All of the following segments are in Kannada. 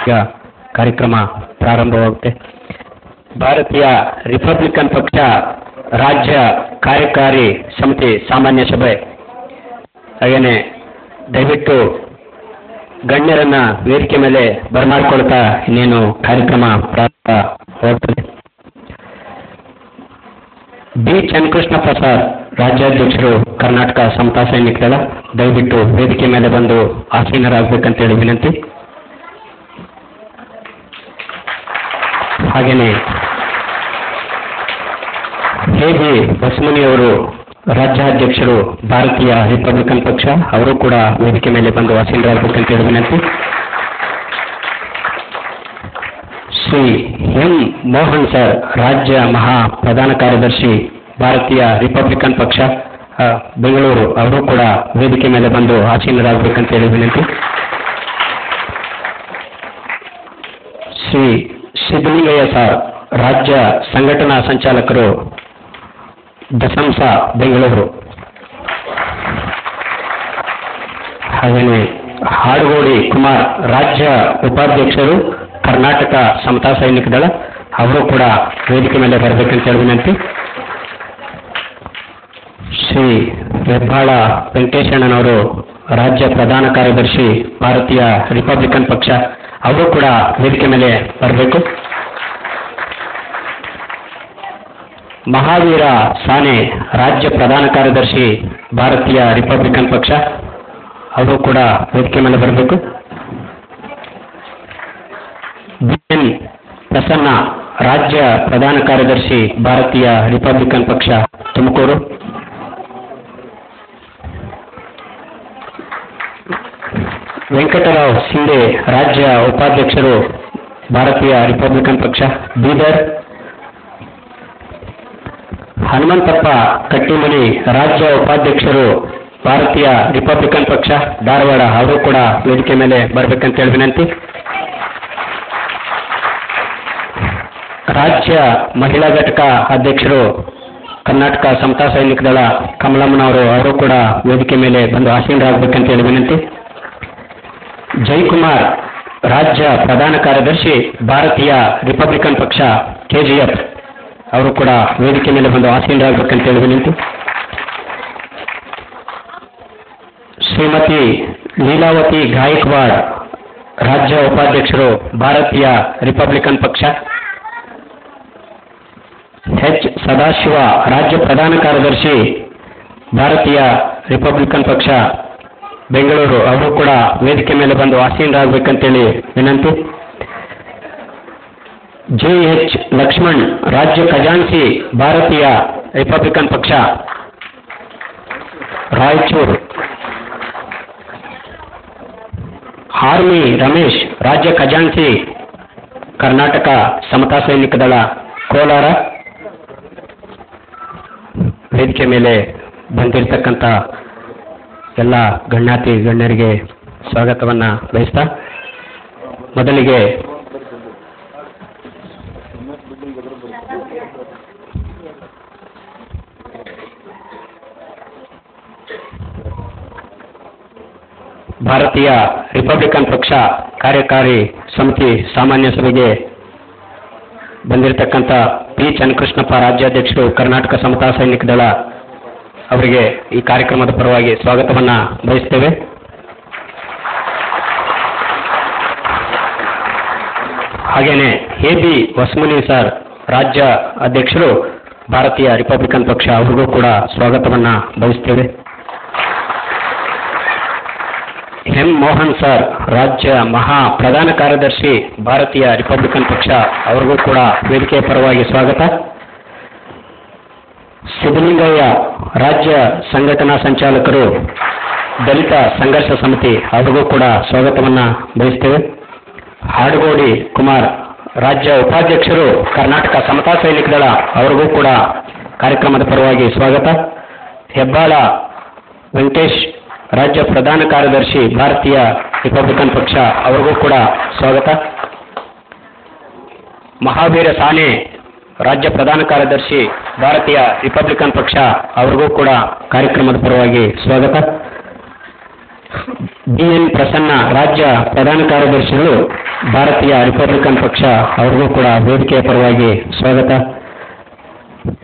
ಈಗ ಕಾರ್ಯಕ್ರಮ ಪ್ರಾರಂಭವಾಗುತ್ತೆ. ಭಾರತೀಯ ರಿಪಬ್ಲಿಕನ್ ಪಕ್ಷ ರಾಜ್ಯ ಕಾರ್ಯಕಾರಿ ಸಮಿತಿ ಸಾಮಾನ್ಯ ಸಭೆ. ಹಾಗೆಯೇ ದಯವಿಟ್ಟು ಗಣ್ಯರನ್ನ ವೇದಿಕೆ ಮೇಲೆ ಬರಮಾಡ್ಕೊಳ್ತಾ ಇನ್ನೇನು ಕಾರ್ಯಕ್ರಮ ಪ್ರಾರಂಭವಾಗುತ್ತದೆ. ಬಿ ಚನ್ನಕೃಷ್ಣ ಪ್ರಸಾದ್, ರಾಜ್ಯಾಧ್ಯಕ್ಷರು, ಕರ್ನಾಟಕ ಸಮತಾ ಸೈನಿಕ ದಳ, ದಯವಿಟ್ಟು ವೇದಿಕೆ ಮೇಲೆ ಬಂದು ಆಸೀನರಾಗಬೇಕಂತೇಳಿ ವಿನಂತಿ. ಹಾಗೆಯೇ ಕೆ.ಬಿ. ಬಸವನಿಯವರು, ರಾಜ್ಯಾಧ್ಯಕ್ಷರು, ಭಾರತೀಯ ರಿಪಬ್ಲಿಕನ್ ಪಕ್ಷ, ಅವರು ಕೂಡ ವೇದಿಕೆ ಮೇಲೆ ಬಂದು ಆಸೀನರಾಗಬೇಕಂತೇಳಿ ವಿನಂತಿ. ಶ್ರೀ ಎಂ ಮೋಹನ್ ಸರ್, ರಾಜ್ಯ ಮಹಾ ಪ್ರಧಾನ ಕಾರ್ಯದರ್ಶಿ, ಭಾರತೀಯ ರಿಪಬ್ಲಿಕನ್ ಪಕ್ಷ, ಬೆಂಗಳೂರು, ಅವರು ಕೂಡ ವೇದಿಕೆ ಮೇಲೆ ಬಂದು ಆಸೀನರಾಗಬೇಕಂತೇಳಿ ವಿನಂತಿ. ಶ್ರೀ ಸಿದ್ದಲಿಂಗಯ್ಯ ಸರ್, ರಾಜ್ಯ ಸಂಘಟನಾ ಸಂಚಾಲಕರು, ದಸಂಸ, ಬೆಂಗಳೂರು. ಹಾಗೆಯೇ ಹಾಡಗೋಡಿ ಕುಮಾರ್, ರಾಜ್ಯ ಉಪಾಧ್ಯಕ್ಷರು, ಕರ್ನಾಟಕ ಸಮತಾ ಸೈನಿಕ ದಳ, ಅವರು ಕೂಡ ವೇದಿಕೆ ಮೇಲೆ ಬರಬೇಕಂತೇಳಿ ವಿನಂತಿ. ಶ್ರೀ ಹೆಬ್ಬಾಳ ವೆಂಕಟೇಶಣ್ಣನವರು, ರಾಜ್ಯ ಪ್ರಧಾನ ಕಾರ್ಯದರ್ಶಿ, ಭಾರತೀಯ ರಿಪಬ್ಲಿಕನ್ ಪಕ್ಷ, ಅವರು ಕೂಡ ವೇದಿಕೆ ಮೇಲೆ ಬರಬೇಕು. ಮಹಾವೀರ ಸಾನೆ, ರಾಜ್ಯ ಪ್ರಧಾನ ಕಾರ್ಯದರ್ಶಿ, ಭಾರತೀಯ ರಿಪಬ್ಲಿಕನ್ ಪಕ್ಷ, ಅವರು ಕೂಡ ವೇದಿಕೆ ಮೇಲೆ ಬರಬೇಕು. ಬಿ.ಎನ್. ಪ್ರಸನ್ನ, ರಾಜ್ಯ ಪ್ರಧಾನ ಕಾರ್ಯದರ್ಶಿ, ಭಾರತೀಯ ರಿಪಬ್ಲಿಕನ್ ಪಕ್ಷ, ತುಮಕೂರು. ವೆಂಕಟರಾವ್ ಶಿಂದೆ, ರಾಜ್ಯ ಉಪಾಧ್ಯಕ್ಷರು, ಭಾರತೀಯ ರಿಪಬ್ಲಿಕನ್ ಪಕ್ಷ, ಬೀದರ್. ಹನುಮಂತಪ್ಪ ಕಟ್ಟಿಮನಿ, ರಾಜ್ಯ ಉಪಾಧ್ಯಕ್ಷರು, ಭಾರತೀಯ ರಿಪಬ್ಲಿಕನ್ ಪಕ್ಷ, ಧಾರವಾಡ, ಅವರು ಕೂಡ ವೇದಿಕೆ ಮೇಲೆ ಬರಬೇಕಂತೇಳಿ ವಿನಂತಿ. ರಾಜ್ಯ ಮಹಿಳಾ ಘಟಕ ಅಧ್ಯಕ್ಷರು, ಕರ್ನಾಟಕ ಸಮತಾ ಸೈನಿಕ ದಳ, ಕಮಲಮ್ಮನವರು, ಅವರು ಕೂಡ ವೇದಿಕೆ ಮೇಲೆ ಬಂದು ಆಸೀನರಾಗಬೇಕಂತೇಳಿ ವಿನಂತಿ. ಜಯಕುಮಾರ್, ರಾಜ್ಯ ಪ್ರಧಾನ ಕಾರ್ಯದರ್ಶಿ, ಭಾರತೀಯ ರಿಪಬ್ಲಿಕನ್ ಪಕ್ಷ, ಕೆಜಿಎಫ್, ಅವರು ಕೂಡ ವೇದಿಕೆ ಮೇಲೆ ಬಂದು ಆಸೀನರಾಗಬೇಕಂತೇಳಿ ವಿನಂತಿ. ಶ್ರೀಮತಿ ಲೀಲಾವತಿ ಗಾಯಕ್ವಾಡ್, ರಾಜ್ಯ ಉಪಾಧ್ಯಕ್ಷರು, ಭಾರತೀಯ ರಿಪಬ್ಲಿಕನ್ ಪಕ್ಷ. ಎಚ್ ಸದಾಶಿವ, ರಾಜ್ಯ ಪ್ರಧಾನ ಕಾರ್ಯದರ್ಶಿ, ಭಾರತೀಯ ರಿಪಬ್ಲಿಕನ್ ಪಕ್ಷ, ಬೆಂಗಳೂರು, ಅವರು ಕೂಡ ವೇದಿಕೆ ಮೇಲೆ ಬಂದು ಆಸೀನರಾಗಬೇಕಂತೇಳಿ ವಿನಂತಿ. ಜೆ.ಎಚ್. ಲಕ್ಷ್ಮಣ್, ರಾಜ್ಯ ಖಜಾನ್ಸಿ, ಭಾರತೀಯ ರಿಪಬ್ಲಿಕನ್ ಪಕ್ಷ, ರಾಯಚೂರು. ಆರ್ಮಿ ರಮೇಶ್, ರಾಜ್ಯ ಖಜಾನ್ಸಿ, ಕರ್ನಾಟಕ ಸಮತಾ ಸೈನಿಕ ದಳ, ಕೋಲಾರ. ವೇದಿಕೆ ಮೇಲೆ ಬಂದಿರತಕ್ಕಂಥ ಎಲ್ಲ ಗಣ್ಯಾತಿ ಗಣ್ಯರಿಗೆ ಸ್ವಾಗತವನ್ನು ಬಯಸ್ತಾ, ಮೊದಲಿಗೆ ಭಾರತೀಯ ರಿಪಬ್ಲಿಕನ್ ಪಕ್ಷ ಕಾರ್ಯಕಾರಿ ಸಮಿತಿ ಸಾಮಾನ್ಯ ಸಭೆಗೆ ಬಂದಿರತಕ್ಕಂಥ ಪಿ ಚನ್ನಕೃಷ್ಣಪ್ಪ, ರಾಜ್ಯಾಧ್ಯಕ್ಷರು, ಕರ್ನಾಟಕ ಸಮತಾ ಸೈನಿಕ ದಳ, ಅವರಿಗೆ ಈ ಕಾರ್ಯಕ್ರಮದ ಪರವಾಗಿ ಸ್ವಾಗತವನ್ನು ಬಯಸ್ತೇವೆ. ಹಾಗೆಯೇ ಎ.ಬಿ. ಬಸವನಿ ಸರ್, ರಾಜ್ಯ ಅಧ್ಯಕ್ಷರು, ಭಾರತೀಯ ರಿಪಬ್ಲಿಕನ್ ಪಕ್ಷ, ಅವರಿಗೂ ಕೂಡ ಸ್ವಾಗತವನ್ನು ಬಯಸ್ತೇವೆ. ಎಂ ಮೋಹನ್ ಸರ್, ರಾಜ್ಯ ಮಹಾ ಪ್ರಧಾನ ಕಾರ್ಯದರ್ಶಿ, ಭಾರತೀಯ ರಿಪಬ್ಲಿಕನ್ ಪಕ್ಷ, ಅವರಿಗೂ ಕೂಡ ವೇದಿಕೆಯ ಪರವಾಗಿ ಸ್ವಾಗತ. ಸಿದ್ದಲಿಂಗಯ್ಯ, ರಾಜ್ಯ ಸಂಘಟನಾ ಸಂಚಾಲಕರು, ದಲಿತ ಸಂಘರ್ಷ ಸಮಿತಿ, ಅವರಿಗೂ ಕೂಡ ಸ್ವಾಗತವನ್ನು ಬಯಸ್ತೇವೆ. ಹಾಡಗೋಡಿ ಕುಮಾರ್, ರಾಜ್ಯ ಉಪಾಧ್ಯಕ್ಷರು, ಕರ್ನಾಟಕ ಸಮತಾ ಸೈನಿಕ ದಳ, ಅವರಿಗೂ ಕೂಡ ಕಾರ್ಯಕ್ರಮದ ಪರವಾಗಿ ಸ್ವಾಗತ. ಹೆಬ್ಬಾಳ ವೆಂಕಟೇಶ್, ರಾಜ್ಯ ಪ್ರಧಾನ ಕಾರ್ಯದರ್ಶಿ, ಭಾರತೀಯ ರಿಪಬ್ಲಿಕನ್ ಪಕ್ಷ, ಅವರಿಗೂ ಕೂಡ ಸ್ವಾಗತ. ಮಹಾವೀರ ಸಾನೆ, ರಾಜ್ಯ ಪ್ರಧಾನ ಕಾರ್ಯದರ್ಶಿ ಭಾರತೀಯ ರಿಪಬ್ಲಿಕನ್ ಪಕ್ಷ ಅವರಿಗೂ ಕೂಡ ಕಾರ್ಯಕ್ರಮದ ಪರವಾಗಿ ಸ್ವಾಗತ. BN ಪ್ರಸನ್ನ ರಾಜ್ಯ ಪ್ರಧಾನ ಕಾರ್ಯದರ್ಶಿಗಳು ಭಾರತೀಯ ರಿಪಬ್ಲಿಕನ್ ಪಕ್ಷ ಅವರಿಗೂ ಕೂಡ ವೇದಿಕೆಯ ಪರವಾಗಿ ಸ್ವಾಗತ.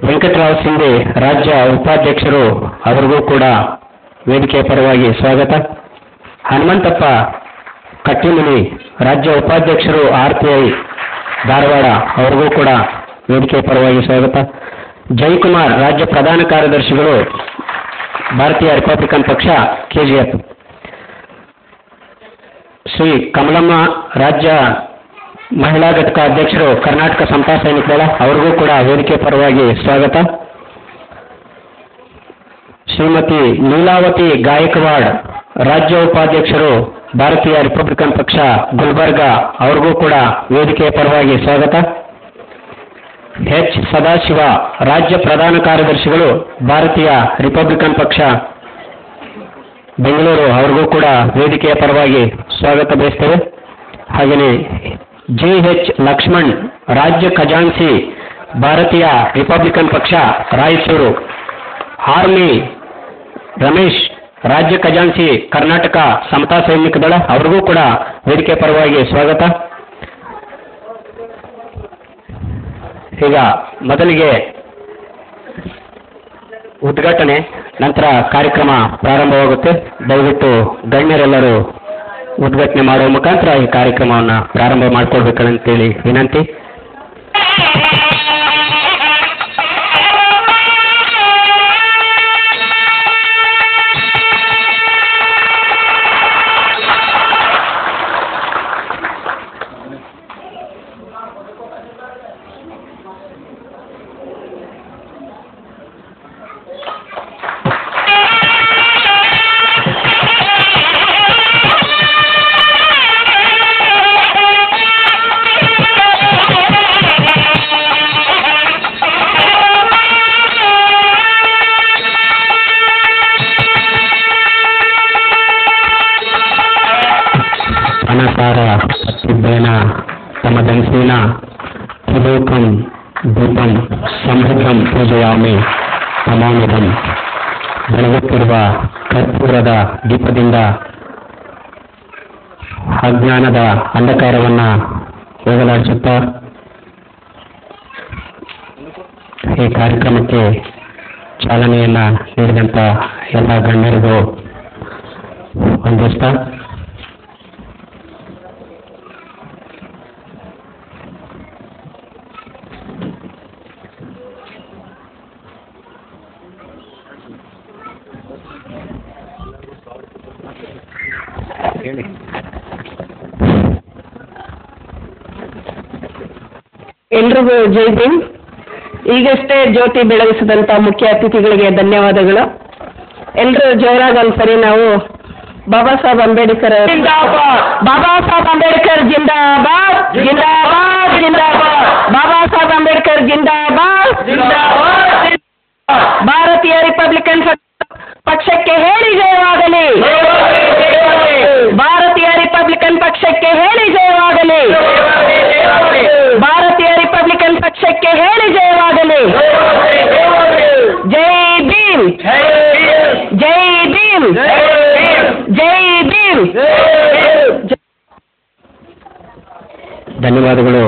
ವೆಂಕಟರಾವ್ ಸಿಂಧೆ ರಾಜ್ಯ ಉಪಾಧ್ಯಕ್ಷರು ಅವರಿಗೂ ಕೂಡ ವೇದಿಕೆಯ ಪರವಾಗಿ ಸ್ವಾಗತ. ಹನುಮಂತಪ್ಪ ಕಟ್ಟಿಮನಿ ರಾಜ್ಯ ಉಪಾಧ್ಯಕ್ಷರು RPI ಧಾರವಾಡ ಅವರಿಗೂ ಕೂಡ ವೇದಿಕೆಯ ಪರವಾಗಿ ಸ್ವಾಗತ. ಜಯಕುಮಾರ್ ರಾಜ್ಯ ಪ್ರಧಾನ ಕಾರ್ಯದರ್ಶಿಗಳು ಭಾರತೀಯ ರಿಪಬ್ಲಿಕನ್ ಪಕ್ಷ KGF. ಶ್ರೀ ಕಮಲಮ್ಮ ರಾಜ್ಯ ಮಹಿಳಾ ಘಟಕ ಅಧ್ಯಕ್ಷರು ಕರ್ನಾಟಕ ಸಮತಾ ಸೈನಿಕ ದಳ ಅವರಿಗೂ ಕೂಡ ವೇದಿಕೆ ಪರವಾಗಿ ಸ್ವಾಗತ. ಶ್ರೀಮತಿ ಲೀಲಾವತಿ ಗಾಯಕ್ವಾಡ್ ರಾಜ್ಯ ಉಪಾಧ್ಯಕ್ಷರು ಭಾರತೀಯ ರಿಪಬ್ಲಿಕನ್ ಪಕ್ಷ ಗುಲ್ಬರ್ಗ ಅವರಿಗೂ ಕೂಡ ವೇದಿಕೆಯ ಪರವಾಗಿ ಸ್ವಾಗತ. H ಸದಾಶಿವ ರಾಜ್ಯ ಪ್ರಧಾನ ಕಾರ್ಯದರ್ಶಿಗಳು ಭಾರತೀಯ ರಿಪಬ್ಲಿಕನ್ ಪಕ್ಷ ಬೆಂಗಳೂರು ಅವರಿಗೂ ಕೂಡ ವೇದಿಕೆಯ ಪರವಾಗಿ ಸ್ವಾಗತ ಬಯಸ್ತೇವೆ. ಹಾಗೆಯೇ JH ಲಕ್ಷ್ಮಣ್ ರಾಜ್ಯ ಖಜಾನ್ಸಿ ಭಾರತೀಯ ರಿಪಬ್ಲಿಕನ್ ಪಕ್ಷ ರಾಯಚೂರು. ಆರ್ಮಿ ರಮೇಶ್ ರಾಜ್ಯ ಖಜಾನ್ಸಿ ಕರ್ನಾಟಕ ಸಮತಾ ಸೈನಿಕ ದಳ ಅವರಿಗೂ ಕೂಡ ವೇದಿಕೆ ಪರವಾಗಿ ಸ್ವಾಗತ. ಈಗ ಮೊದಲಿಗೆ ಉದ್ಘಾಟನೆ, ನಂತರ ಕಾರ್ಯಕ್ರಮ ಪ್ರಾರಂಭವಾಗುತ್ತೆ. ದಯವಿಟ್ಟು ಗಣ್ಯರೆಲ್ಲರೂ ಉದ್ಘಾಟನೆ ಮಾಡುವ ಮುಖಾಂತರ ಈ ಕಾರ್ಯಕ್ರಮವನ್ನು ಪ್ರಾರಂಭ ಮಾಡಿಕೊಳ್ಬೇಕಂತೇಳಿ ವಿನಂತಿ. ಅನಸಾರ ಪತ್ತಿದ್ದೇನ ತಮದಂಸೇನ ತ್ರಿಲೋಕಂ ದೀಪಂ ಸಮೃದ್ಧಂ ಪೂಜೆಯಾಮಿ ತಮಾನುಧಂ. ಬೆಳಗುತ್ತಿರುವ ಕರ್ಪೂರದ ದೀಪದಿಂದ ಅಜ್ಞಾನದ ಅಂಧಕಾರವನ್ನು ಹೋಗಲಾಡಿಸುತ್ತಾ ಈ ಕಾರ್ಯಕ್ರಮಕ್ಕೆ ಚಾಲನೆಯನ್ನು ನೀಡಿದಂಥ ಎಲ್ಲ ಗಣ್ಯರಿಗೂ ವಂದಿಸ್ತಾ ಎಲ್ರಿಗೂ ಜೈ ಭೀಮ್. ಈಗಷ್ಟೇ ಜ್ಯೋತಿ ಬೆಳಗಿಸಿದಂಥ ಮುಖ್ಯ ಅತಿಥಿಗಳಿಗೆ ಧನ್ಯವಾದಗಳು. ಎಲ್ಲರೂ ಜೋರಾಗಿ ಒಂದ್ಸರಿ ನಾವು ಬಾಬಾ ಸಾಹೇಬ್ ಅಂಬೇಡ್ಕರ್ ಜಿಂದಾಬಾದ್, ಬಾಬಾ ಸಾಹೇಬ್ ಅಂಬೇಡ್ಕರ್ ಜಿಂದಾಬಾದ್, ಜಿಂದಾಬಾದ್ ಜಿಂದಾಬಾದ್, ಬಾಬಾ ಸಾಹೇಬ್ ಅಂಬೇಡ್ಕರ್ ಜಿಂದಾಬಾದ್, ಜಿಂದಾಬಾದ್. ಭಾರತೀಯ ರಿಪಬ್ಲಿಕನ್ ಪಕ್ಷಕ್ಕೆ ಹೇಳಿ ಜಯವಾಗಲಿ, ಭಾರತೀಯ ರಿಪಬ್ಲಿಕನ್ ಪಕ್ಷಕ್ಕೆ ಹೇಳಿ ಜಯವಾಗಲಿ, ಭಾರತೀಯ ರಿಪಬ್ಲಿಕನ್ ಪಕ್ಷಕ್ಕೆ ಹೇಳಿ ಜಯವಾಗಲಿ. ಜೈ ಭೀಮ್, ಜೈ ಭೀಮ್, ಜೈ ಭೀಮ್. ಧನ್ಯವಾದಗಳು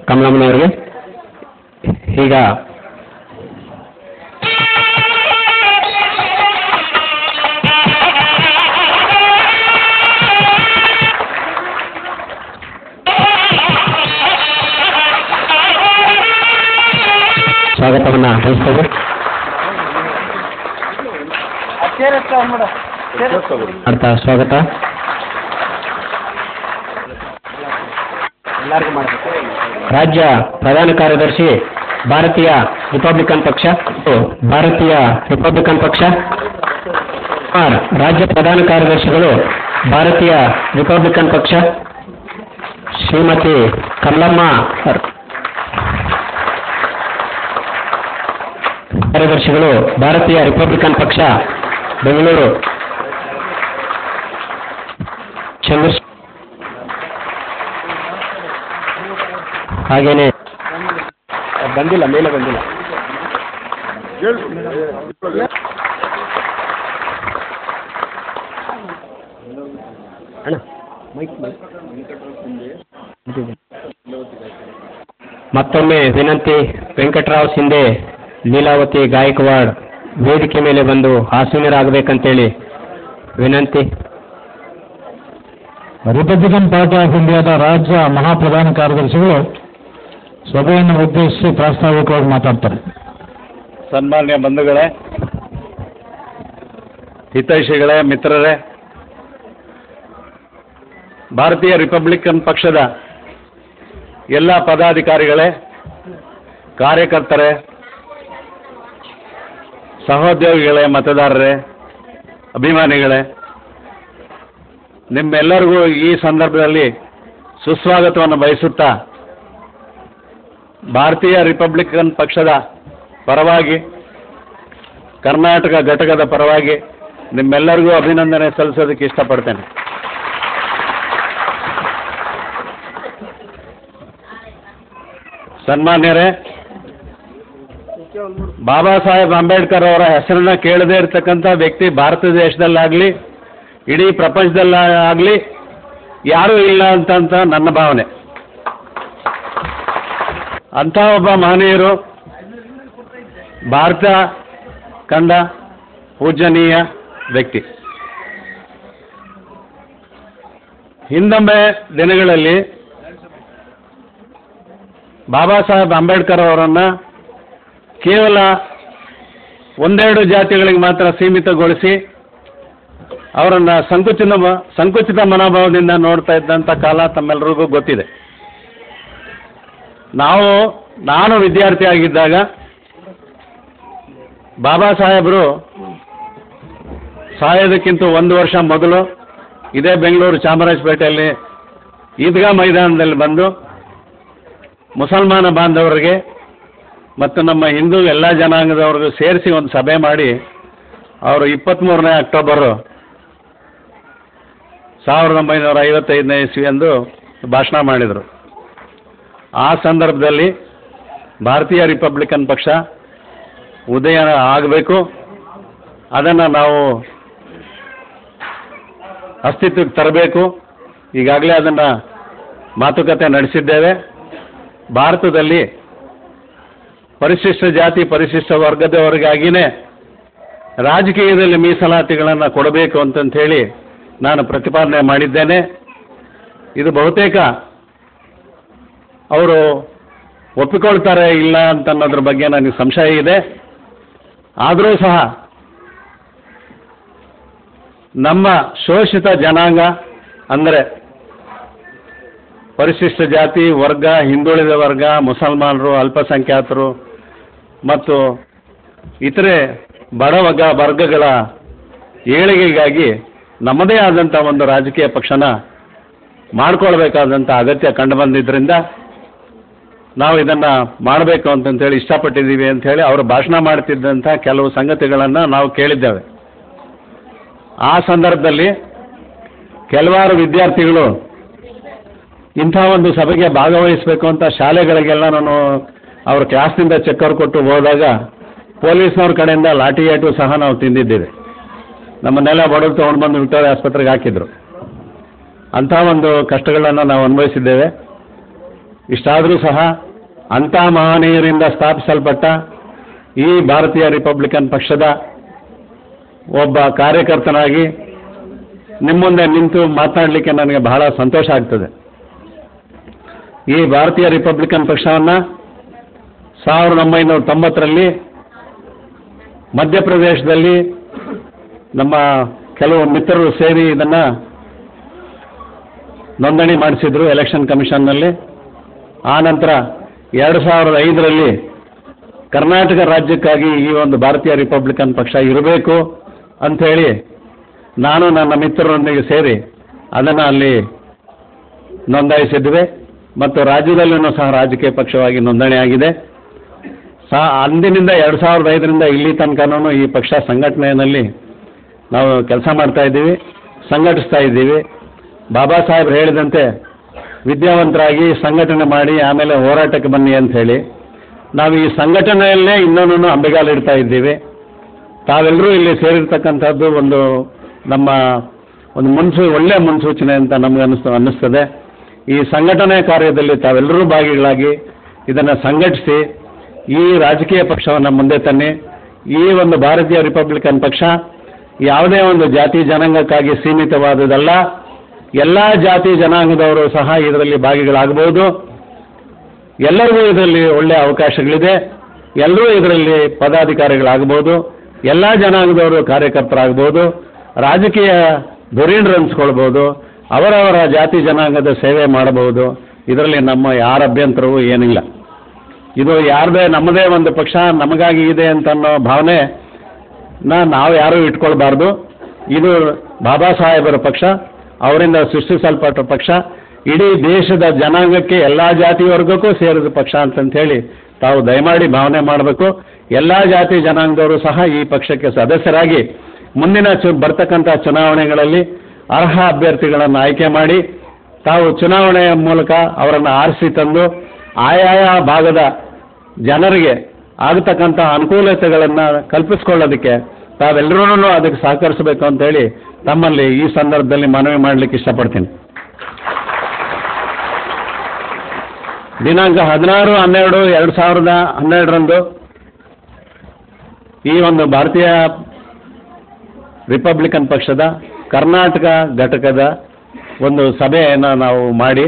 ಕಮಲಮ್ಮನವರಿಗೆ. ಈಗ ಸ್ವಾಗತವನ್ನು ಬಯಸ್ತೇವೆ. ಅರ್ಥ ಸ್ವಾಗತ ರಾಜ್ಯ ಪ್ರಧಾನ ಕಾರ್ಯದರ್ಶಿ ಭಾರತೀಯ ರಿಪಬ್ಲಿಕನ್ ಪಕ್ಷ, ಭಾರತೀಯ ರಿಪಬ್ಲಿಕನ್ ಪಕ್ಷ ರಾಜ್ಯ ಪ್ರಧಾನ ಕಾರ್ಯದರ್ಶಿಗಳು ಭಾರತೀಯ ರಿಪಬ್ಲಿಕನ್ ಪಕ್ಷ ಶ್ರೀಮತಿ ಕಮಲಮ್ಮ ಕಾರ್ಯದರ್ಶಿಗಳು ಭಾರತೀಯ ರಿಪಬ್ಲಿಕನ್ ಪಕ್ಷ ಬೆಂಗಳೂರು ಹಾಗೇನೆ ಬಂದಿಲ್ಲ, ಮೇಲೆ ಬಂದಿಲ್ಲ. ಅಣ್ಣ ಮೈಕ್ ಮತ್ತೊಮ್ಮೆ ವಿನಂತಿ, ವೆಂಕಟರಾವ್ ಶಿಂದೆ, ಲೀಲಾವತಿ ಗಾಯಕ್ವಾಡ್ ವೇದಿಕೆ ಮೇಲೆ ಬಂದು ಆಸೀನರಾಗಬೇಕಂತೇಳಿ ವಿನಂತಿ. ರಿಪಬ್ಲಿಕನ್ ಪಾರ್ಟಿ ಆಫ್ ಇಂಡಿಯಾದ ರಾಜ್ಯ ಮಹಾಪ್ರಧಾನ ಕಾರ್ಯದರ್ಶಿಗಳು ಸಭೆಯನ್ನು ಉದ್ದೇಶಿಸಿ ಪ್ರಾಸ್ತಾವಿಕವಾಗಿ ಮಾತಾಡ್ತಾರೆ. ಸನ್ಮಾನ್ಯ ಬಂಧುಗಳೇ, ಹಿತೈಷಿಗಳೇ, ಮಿತ್ರರೇ, ಭಾರತೀಯ ರಿಪಬ್ಲಿಕನ್ ಪಕ್ಷದ ಎಲ್ಲ ಪದಾಧಿಕಾರಿಗಳೇ, ಕಾರ್ಯಕರ್ತರೇ, ಸಹೋದ್ಯೋಗಿಗಳೇ, ಮತದಾರರೇ, ಅಭಿಮಾನಿಗಳೇ, ನಿಮ್ಮೆಲ್ಲರಿಗೂ ಈ ಸಂದರ್ಭದಲ್ಲಿ ಸುಸ್ವಾಗತವನ್ನು ಬಯಸುತ್ತಾ ಭಾರತೀಯ ರಿಪಬ್ಲಿಕನ್ ಪಕ್ಷದ ಪರವಾಗಿ, ಕರ್ನಾಟಕ ಘಟಕದ ಪರವಾಗಿ ನಿಮ್ಮೆಲ್ಲರಿಗೂ ಅಭಿನಂದನೆ ಸಲ್ಲಿಸೋದಕ್ಕೆ ಇಷ್ಟಪಡ್ತೇನೆ. ಸನ್ಮಾನ್ಯರೇ, ಬಾಬಾ ಸಾಹೇಬ್ ಅಂಬೇಡ್ಕರ್ ಅವರ ಹೆಸರನ್ನ ಕೇಳದೇ ಇರತಕ್ಕಂಥ ವ್ಯಕ್ತಿ ಭಾರತ ದೇಶದಲ್ಲಾಗಲಿ ಇಡೀ ಪ್ರಪಂಚದಲ್ಲಾಗಲಿ ಯಾರೂ ಇಲ್ಲ ಅಂತ ನನ್ನ ಭಾವನೆ. ಅಂಥ ಒಬ್ಬ ಮಹನೀಯರು ಭಾರತ ಕಂಡ ಪೂಜನೀಯ ವ್ಯಕ್ತಿ. ಹಿಂದೊಮ್ಮೆ ದಿನಗಳಲ್ಲಿ ಬಾಬಾ ಸಾಹೇಬ್ ಅಂಬೇಡ್ಕರ್ ಅವರನ್ನು ಕೇವಲ ಒಂದೆರಡು ಜಾತಿಗಳಿಗೆ ಮಾತ್ರ ಸೀಮಿತಗೊಳಿಸಿ ಅವರನ್ನು ಸಂಕುಚಿತ ಮನೋಭಾವದಿಂದ ನೋಡ್ತಾ ಇದ್ದಂಥ ಕಾಲ ತಮ್ಮೆಲ್ಲರಿಗೂ ಗೊತ್ತಿದೆ. ನಾನು ವಿದ್ಯಾರ್ಥಿಯಾಗಿದ್ದಾಗ ಬಾಬಾ ಸಾಹೇಬರು ಸಾಯೋದಕ್ಕಿಂತ 1 ವರ್ಷ ಮೊದಲು ಇದೇ ಬೆಂಗಳೂರು ಚಾಮರಾಜಪೇಟೆಯಲ್ಲಿ ಈದ್ಗಾ ಮೈದಾನದಲ್ಲಿ ಬಂದು ಮುಸಲ್ಮಾನ ಬಾಂಧವರಿಗೆ ಮತ್ತು ನಮ್ಮ ಹಿಂದೂ ಎಲ್ಲ ಜನಾಂಗದವ್ರಿಗೂ ಸೇರಿಸಿ ಒಂದು ಸಭೆ ಮಾಡಿ ಅವರು 23ನೇ ಅಕ್ಟೋಬರ್ 1955ನೇ ಇಸ್ವಿಯಂದು ಭಾಷಣ ಮಾಡಿದರು. ಆ ಸಂದರ್ಭದಲ್ಲಿ ಭಾರತೀಯ ರಿಪಬ್ಲಿಕನ್ ಪಕ್ಷ ಉದಯ ಆಗಬೇಕು, ಅದನ್ನು ನಾವು ಅಸ್ತಿತ್ವಕ್ಕೆ ತರಬೇಕು. ಈಗಾಗಲೇ ಅದನ್ನು ಮಾತುಕತೆ ನಡೆಸಿದ್ದೇವೆ. ಭಾರತದಲ್ಲಿ ಪರಿಶಿಷ್ಟ ಜಾತಿ ಪರಿಶಿಷ್ಟ ವರ್ಗದವರಿಗಾಗಿಯೇ ರಾಜಕೀಯದಲ್ಲಿ ಮೀಸಲಾತಿಗಳನ್ನು ಕೊಡಬೇಕು ಅಂತಂಥೇಳಿ ನಾನು ಪ್ರತಿಪಾದನೆ ಮಾಡಿದ್ದೇನೆ. ಇದು ಬಹುತೇಕ ಅವರು ಒಪ್ಪಿಕೊಳ್ತಾರೆ ಇಲ್ಲ ಅಂತ ಅನ್ನೋದ್ರ ಬಗ್ಗೆ ನನಗೆ ಸಂಶಯ ಇದೆ. ಆದರೂ ಸಹ ನಮ್ಮ ಶೋಷಿತ ಜನಾಂಗ ಅಂದರೆ ಪರಿಶಿಷ್ಟ ಜಾತಿ ವರ್ಗ, ಹಿಂದುಳಿದ ವರ್ಗ, ಮುಸಲ್ಮಾನರು, ಅಲ್ಪಸಂಖ್ಯಾತರು ಮತ್ತು ಇತರೆ ಬಡ ವರ್ಗಗಳ ಏಳಿಗೆಗಾಗಿ ನಮ್ಮದೇ ಆದಂಥ ಒಂದು ರಾಜಕೀಯ ಪಕ್ಷನ ಮಾಡಿಕೊಳ್ಬೇಕಾದಂಥ ಅಗತ್ಯ ಕಂಡು ಬಂದಿದ್ದರಿಂದ ನಾವು ಇದನ್ನು ಮಾಡಬೇಕು ಅಂತಂತೇಳಿ ಇಷ್ಟಪಟ್ಟಿದ್ದೀವಿ ಅಂಥೇಳಿ ಅವರು ಭಾಷಣ ಮಾಡ್ತಿದ್ದಂಥ ಕೆಲವು ಸಂಗತಿಗಳನ್ನು ನಾವು ಕೇಳಿದ್ದೇವೆ. ಆ ಸಂದರ್ಭದಲ್ಲಿ ಕೆಲವಾರು ವಿದ್ಯಾರ್ಥಿಗಳು ಇಂಥ ಒಂದು ಸಭೆಗೆ ಭಾಗವಹಿಸಬೇಕು ಅಂತ ಶಾಲೆಗಳಿಗೆಲ್ಲ ನಾನು ಅವ್ರ ಕ್ಲಾಸ್ನಿಂದ ಚೆಕ್ಕರ್ ಕೊಟ್ಟು ಹೋದಾಗ ಪೊಲೀಸ್ನವ್ರ ಕಡೆಯಿಂದ ಲಾಠಿ ಏಟು ಸಹ ನಾವು ತಿಂದಿದ್ದೇವೆ. ನಮ್ಮನ್ನೆಲ್ಲ ಬಡವರು ತೊಗೊಂಡು ಬಂದು ವಿಕ್ಟೋರಿಯಾ ಆಸ್ಪತ್ರೆಗೆ ಹಾಕಿದ್ರು. ಅಂಥ ಒಂದು ಕಷ್ಟಗಳನ್ನು ನಾವು ಅನುಭವಿಸಿದ್ದೇವೆ. ಇಷ್ಟಾದರೂ ಸಹ ಅಂಥ ಮಹನೀಯರಿಂದ ಸ್ಥಾಪಿಸಲ್ಪಟ್ಟ ಈ ಭಾರತೀಯ ರಿಪಬ್ಲಿಕನ್ ಪಕ್ಷದ ಒಬ್ಬ ಕಾರ್ಯಕರ್ತನಾಗಿ ನಿಮ್ಮ ಮುಂದೆ ನಿಂತು ಮಾತನಾಡಲಿಕ್ಕೆ ನನಗೆ ಬಹಳ ಸಂತೋಷ ಆಗ್ತದೆ. ಈ ಭಾರತೀಯ ರಿಪಬ್ಲಿಕನ್ ಪಕ್ಷವನ್ನು 1990ರಲ್ಲಿ ಮಧ್ಯಪ್ರದೇಶದಲ್ಲಿ ನಮ್ಮ ಕೆಲವು ಮಿತ್ರರು ಸೇರಿ ಇದನ್ನು ನೋಂದಣಿ ಮಾಡಿಸಿದ್ರು ಎಲೆಕ್ಷನ್ ಕಮಿಷನ್ನಲ್ಲಿ. ಆ ನಂತರ 2005ರಲ್ಲಿ ಕರ್ನಾಟಕ ರಾಜ್ಯಕ್ಕಾಗಿ ಈ ಒಂದು ಭಾರತೀಯ ರಿಪಬ್ಲಿಕನ್ ಪಕ್ಷ ಇರಬೇಕು ಅಂಥೇಳಿ ನಾನು ನನ್ನ ಮಿತ್ರರೊಂದಿಗೆ ಸೇರಿ ಅದನ್ನು ಅಲ್ಲಿ ನೋಂದಾಯಿಸಿದ್ವಿ ಮತ್ತು ರಾಜ್ಯದಲ್ಲೂ ಸಹ ರಾಜಕೀಯ ಪಕ್ಷವಾಗಿ ನೋಂದಣಿಯಾಗಿದೆ. ಅಂದಿನಿಂದ 2005ರಿಂದ ಇಲ್ಲಿ ತನಕನೂ ಈ ಪಕ್ಷ ಸಂಘಟನೆಯಲ್ಲಿ ನಾವು ಕೆಲಸ ಮಾಡ್ತಾ ಇದ್ದೀವಿ, ಸಂಘಟಿಸ್ತಾ ಇದ್ದೀವಿ. ಬಾಬಾ ಸಾಹೇಬ್ರು ಹೇಳಿದಂತೆ ವಿದ್ಯಾವಂತರಾಗಿ ಸಂಘಟನೆ ಮಾಡಿ ಆಮೇಲೆ ಹೋರಾಟಕ್ಕೆ ಬನ್ನಿ ಅಂತ ಹೇಳಿ ನಾವು ಈ ಸಂಘಟನೆಯಲ್ಲೇ ಇನ್ನೊಂದು ಅಂಬೆಗಾಲಿಡ್ತಾ ಇದ್ದೀವಿ. ತಾವೆಲ್ಲರೂ ಇಲ್ಲಿ ಸೇರಿರ್ತಕ್ಕಂಥದ್ದು ನಮ್ಮ ಒಳ್ಳೆಯ ಮುನ್ಸೂಚನೆ ಅಂತ ನಮಗೆ ಅನ್ನಿಸ್ತದೆ. ಈ ಸಂಘಟನೆ ಕಾರ್ಯದಲ್ಲಿ ತಾವೆಲ್ಲರೂ ಭಾಗಿಗಳಾಗಿ ಇದನ್ನು ಸಂಘಟಿಸಿ ಈ ರಾಜಕೀಯ ಪಕ್ಷವನ್ನು ಮುಂದೆ ತನ್ನಿ. ಈ ಭಾರತೀಯ ರಿಪಬ್ಲಿಕನ್ ಪಕ್ಷ ಯಾವುದೇ ಜಾತಿ ಜನಾಂಗಕ್ಕಾಗಿ ಸೀಮಿತವಾದುದಲ್ಲ. ಎಲ್ಲ ಜಾತಿ ಜನಾಂಗದವರು ಸಹ ಇದರಲ್ಲಿ ಭಾಗಿಗಳಾಗಬಹುದು. ಎಲ್ಲರಿಗೂ ಇದರಲ್ಲಿ ಒಳ್ಳೆಯ ಅವಕಾಶಗಳಿದೆ. ಎಲ್ಲರೂ ಇದರಲ್ಲಿ ಪದಾಧಿಕಾರಿಗಳಾಗಬಹುದು. ಎಲ್ಲ ಜನಾಂಗದವರು ಕಾರ್ಯಕರ್ತರಾಗಬಹುದು. ರಾಜಕೀಯ ಧುರೀಣರು ಅನ್ಸ್ಕೊಳ್ಬೋದು. ಅವರವರ ಜಾತಿ ಜನಾಂಗದ ಸೇವೆ ಮಾಡಬಹುದು. ಇದರಲ್ಲಿ ನಮ್ಮ ಯಾರ ಅಭ್ಯಂತರವೂ ಏನಿಲ್ಲ. ಇದು ನಮ್ಮದೇ ಪಕ್ಷ ನಮಗಾಗಿ ಇದೆ ಅಂತ ಅನ್ನೋ ಭಾವನೆ ನಾವು ಯಾರೂ ಇಟ್ಕೊಳ್ಬಾರ್ದು. ಇದು ಬಾಬಾ ಸಾಹೇಬರ ಪಕ್ಷ, ಅವರಿಂದ ಸೃಷ್ಟಿಸಲ್ಪಟ್ಟ ಪಕ್ಷ, ಇಡೀ ದೇಶದ ಜನಾಂಗಕ್ಕೆ ಎಲ್ಲ ಜಾತಿ ವರ್ಗಕ್ಕೂ ಸೇರಿದ ಪಕ್ಷ ಅಂತಂಥೇಳಿ ತಾವು ದಯಮಾಡಿ ಭಾವನೆ ಮಾಡಬೇಕು. ಎಲ್ಲ ಜಾತಿ ಜನಾಂಗದವರು ಸಹ ಈ ಪಕ್ಷಕ್ಕೆ ಸದಸ್ಯರಾಗಿ ಮುಂದಿನ ಬರ್ತಕ್ಕಂಥ ಚುನಾವಣೆಗಳಲ್ಲಿ ಅರ್ಹ ಅಭ್ಯರ್ಥಿಗಳನ್ನು ಆಯ್ಕೆ ಮಾಡಿ ತಾವು ಚುನಾವಣೆಯ ಮೂಲಕ ಅವರನ್ನು ಆರಿಸಿ ತಂದು ಆಯಾಯ ಭಾಗದ ಜನರಿಗೆ ಆಗತಕ್ಕಂಥ ಅನುಕೂಲತೆಗಳನ್ನು ಕಲ್ಪಿಸ್ಕೊಳ್ಳೋದಕ್ಕೆ ತಾವೆಲ್ಲರೂ ಅದಕ್ಕೆ ಸಹಕರಿಸಬೇಕು ಅಂತೇಳಿ ತಮ್ಮಲ್ಲಿ ಈ ಸಂದರ್ಭದಲ್ಲಿ ಮನವಿ ಮಾಡಲಿಕ್ಕೆ ಇಷ್ಟಪಡ್ತೀನಿ. ದಿನಾಂಕ 16/12/2012 ಈ ಭಾರತೀಯ ರಿಪಬ್ಲಿಕನ್ ಪಕ್ಷದ ಕರ್ನಾಟಕ ಘಟಕದ ಸಭೆಯನ್ನು ನಾವು ಮಾಡಿ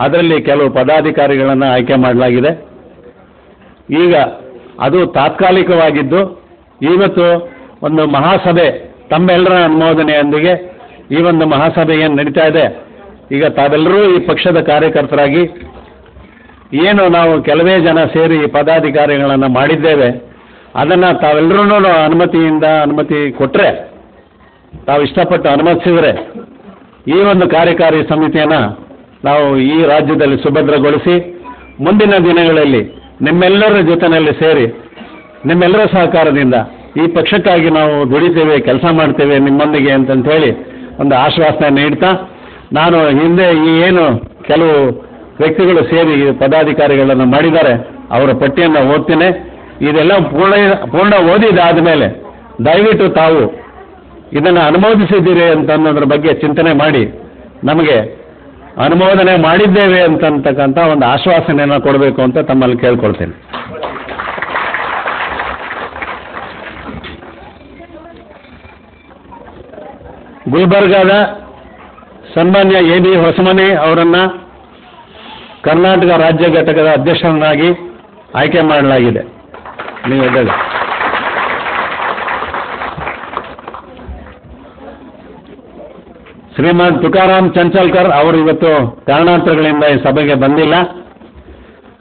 ಅದರಲ್ಲಿ ಕೆಲವು ಪದಾಧಿಕಾರಿಗಳನ್ನು ಆಯ್ಕೆ ಮಾಡಲಾಗಿದೆ. ಈಗ ಅದು ತಾತ್ಕಾಲಿಕವಾಗಿದ್ದು ಇವತ್ತು ಮಹಾಸಭೆ ತಮ್ಮೆಲ್ಲರ ಅನುಮೋದನೆಯೊಂದಿಗೆ ಈ ಮಹಾಸಭೆ ಏನು ನಡೀತಾ ಇದೆ, ಈಗ ತಾವೆಲ್ಲರೂ ಈ ಪಕ್ಷದ ಕಾರ್ಯಕರ್ತರಾಗಿ ಏನು ನಾವು ಕೆಲವೇ ಜನ ಸೇರಿ ಪದಾಧಿಕಾರಿಗಳನ್ನು ಮಾಡಿದ್ದೇವೆ ಅದನ್ನು ತಾವೆಲ್ಲರೂ ಅನುಮತಿ ಕೊಟ್ಟರೆ, ತಾವು ಇಷ್ಟಪಟ್ಟು ಅನುಮತಿಸಿದರೆ ಈ ಕಾರ್ಯಕಾರಿ ಸಮಿತಿಯನ್ನು ನಾವು ಈ ರಾಜ್ಯದಲ್ಲಿ ಸುಭದ್ರಗೊಳಿಸಿ ಮುಂದಿನ ದಿನಗಳಲ್ಲಿ ನಿಮ್ಮೆಲ್ಲರ ಜೊತೆಯಲ್ಲಿ ಸೇರಿ ನಿಮ್ಮೆಲ್ಲರ ಸಹಕಾರದಿಂದ ಈ ಪಕ್ಷಕ್ಕಾಗಿ ನಾವು ದುಡಿತೇವೆ, ಕೆಲಸ ಮಾಡ್ತೇವೆ ನಿಮ್ಮೊಂದಿಗೆ ಅಂತಂಥೇಳಿ ಆಶ್ವಾಸನೆ ನೀಡ್ತಾ, ನಾನು ಹಿಂದೆ ಏನು ಕೆಲವು ವ್ಯಕ್ತಿಗಳು ಸೇರಿ ಪದಾಧಿಕಾರಿಗಳನ್ನು ಮಾಡಿದ್ದಾರೆ ಅವರ ಪಟ್ಟಿಯನ್ನು ಓದ್ತೇನೆ. ಇದೆಲ್ಲ ಪೂರ್ಣ ಓದಿದಾದ ಮೇಲೆ ದಯವಿಟ್ಟು ತಾವು ಇದನ್ನು ಅನುಮೋದಿಸಿದ್ದೀರಿ ಅಂತ ಅನ್ನೋದ್ರ ಬಗ್ಗೆ ಚಿಂತನೆ ಮಾಡಿ ನಮಗೆ ಅನುಮೋದನೆ ಮಾಡಿದ್ದೇವೆ ಅಂತಕ್ಕಂಥ ಆಶ್ವಾಸನೆಯನ್ನು ಕೊಡಬೇಕು ಅಂತ ತಮ್ಮಲ್ಲಿ ಕೇಳ್ಕೊಳ್ತೇನೆ. ಗುಲ್ಬರ್ಗಾದ ಸನ್ಮಾನ್ಯ ಎ ಬಿ ಹೊಸಮನಿ ಅವರನ್ನು ಕರ್ನಾಟಕ ರಾಜ್ಯ ಘಟಕದ ಅಧ್ಯಕ್ಷರನ್ನಾಗಿ ಆಯ್ಕೆ ಮಾಡಲಾಗಿದೆ. ನೀವು ಹೇಳಿ. ಶ್ರೀಮಾನ್ ತುಕಾರಾಮ್ ಚಂಚಲ್ಕರ್ ಅವರು ಇವತ್ತು ಕಾರಣಾಂತರಗಳಿಂದ ಈ ಸಭೆಗೆ ಬಂದಿಲ್ಲ.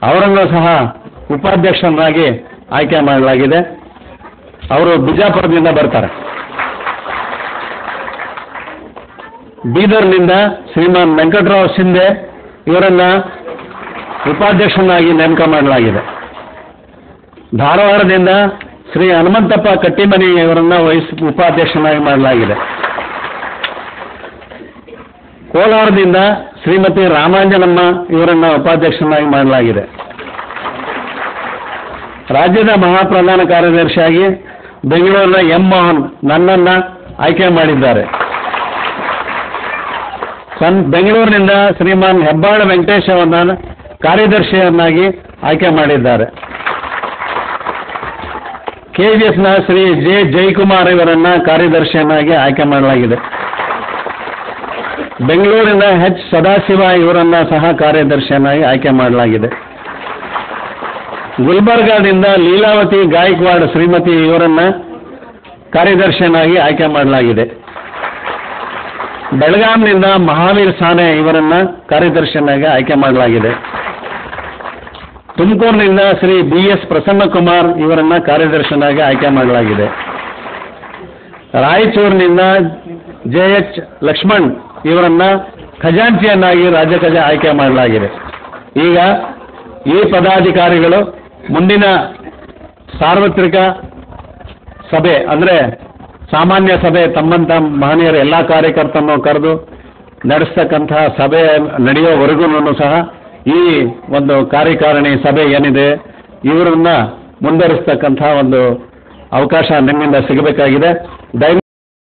ಅವರನ್ನು ಸಹ ಉಪಾಧ್ಯಕ್ಷರನ್ನಾಗಿ ಆಯ್ಕೆ ಮಾಡಲಾಗಿದೆ. ಅವರು ಬಿಜಾಪುರದಿಂದ ಬರ್ತಾರೆ. ಬೀದರ್ನಿಂದ ಶ್ರೀಮಾನ್ ವೆಂಕಟರಾವ್ ಶಿಂದೆ ಇವರನ್ನ ಉಪಾಧ್ಯಕ್ಷನಾಗಿ ನೇಮಕ ಮಾಡಲಾಗಿದೆ. ಧಾರವಾಡದಿಂದ ಶ್ರೀ ಹನುಮಂತಪ್ಪ ಕಟ್ಟಿಮನಿ ಇವರನ್ನ ಉಪಾಧ್ಯಕ್ಷನಾಗಿ ಮಾಡಲಾಗಿದೆ. ಕೋಲಾರದಿಂದ ಶ್ರೀಮತಿ ರಾಮಾಂಜನಮ್ಮ ಇವರನ್ನ ಉಪಾಧ್ಯಕ್ಷನಾಗಿ ಮಾಡಲಾಗಿದೆ. ರಾಜ್ಯದ ಮಹಾಪ್ರಧಾನ ಕಾರ್ಯದರ್ಶಿಯಾಗಿ ಬೆಂಗಳೂರಿನ ಎಂ ಮೋಹನ್ ನನ್ನನ್ನು ಆಯ್ಕೆ ಮಾಡಿದ್ದಾರೆ. ಬೆಂಗಳೂರಿನಿಂದ ಶ್ರೀಮಾನ್ ಹೆಬ್ಬಾಳ ವೆಂಕಟೇಶ್ ಅವರನ್ನು ಕಾರ್ಯದರ್ಶಿಯನ್ನಾಗಿ ಆಯ್ಕೆ ಮಾಡಿದ್ದಾರೆ. ಕೆಜಿಎಸ್ನ ಶ್ರೀ ಜೆ ಜಯಕುಮಾರ್ ಇವರನ್ನು ಕಾರ್ಯದರ್ಶಿಯನ್ನಾಗಿ ಆಯ್ಕೆ ಮಾಡಲಾಗಿದೆ. ಬೆಂಗಳೂರಿನ ಎಚ್ ಸದಾಶಿವ ಇವರನ್ನು ಸಹ ಕಾರ್ಯದರ್ಶಿಯನ್ನಾಗಿ ಆಯ್ಕೆ ಮಾಡಲಾಗಿದೆ. ಗುಲ್ಬರ್ಗಾದಿಂದ ಲೀಲಾವತಿ ಗಾಯಕ್ವಾಡ್ ಶ್ರೀಮತಿ ಇವರನ್ನು ಕಾರ್ಯದರ್ಶಿಯನ್ನಾಗಿ ಆಯ್ಕೆ ಮಾಡಲಾಗಿದೆ. ಬೆಳಗಾಂನಿಂದ ಮಹಾವೀರ್ ಸಾನೆ ಇವರನ್ನು ಕಾರ್ಯದರ್ಶಿಯನ್ನಾಗಿ ಆಯ್ಕೆ ಮಾಡಲಾಗಿದೆ. ತುಮಕೂರಿನಿಂದ ಶ್ರೀ ಬಿ ಎಸ್ ಪ್ರಸನ್ನಕುಮಾರ್ ಇವರನ್ನು ಕಾರ್ಯದರ್ಶಿಯನ್ನಾಗಿ ಆಯ್ಕೆ ಮಾಡಲಾಗಿದೆ. ರಾಯಚೂರಿನಿಂದ ಜೆ ಎಚ್ ಲಕ್ಷ್ಮಣ್ ಇವರನ್ನ ಖಜಾಂಚಿಯನ್ನಾಗಿ ರಾಜ್ಯ ಆಯ್ಕೆ ಮಾಡಲಾಗಿದೆ. ಈಗ ಈ ಪದಾಧಿಕಾರಿಗಳು ಮುಂದಿನ ಸಾರ್ವತ್ರಿಕ ಸಭೆ ಅಂದರೆ ಸಾಮಾನ್ಯ ಸಭೆ ತಮ್ಮಂಥ ಮಹನೀಯರ ಎಲ್ಲ ಕಾರ್ಯಕರ್ತರನ್ನು ಕರೆದು ನಡೆಸ್ತಕ್ಕಂತಹ ಸಭೆ ನಡೆಯೋವರೆಗೂ ಸಹ ಈ ಕಾರ್ಯಕಾರಿಣಿ ಸಭೆ ಏನಿದೆ ಇವರನ್ನ ಮುಂದುವರಿಸ್ತಕ್ಕಂಥ ಒಂದು ಅವಕಾಶ ನಿಮ್ಮಿಂದ ಸಿಗಬೇಕಾಗಿದೆ.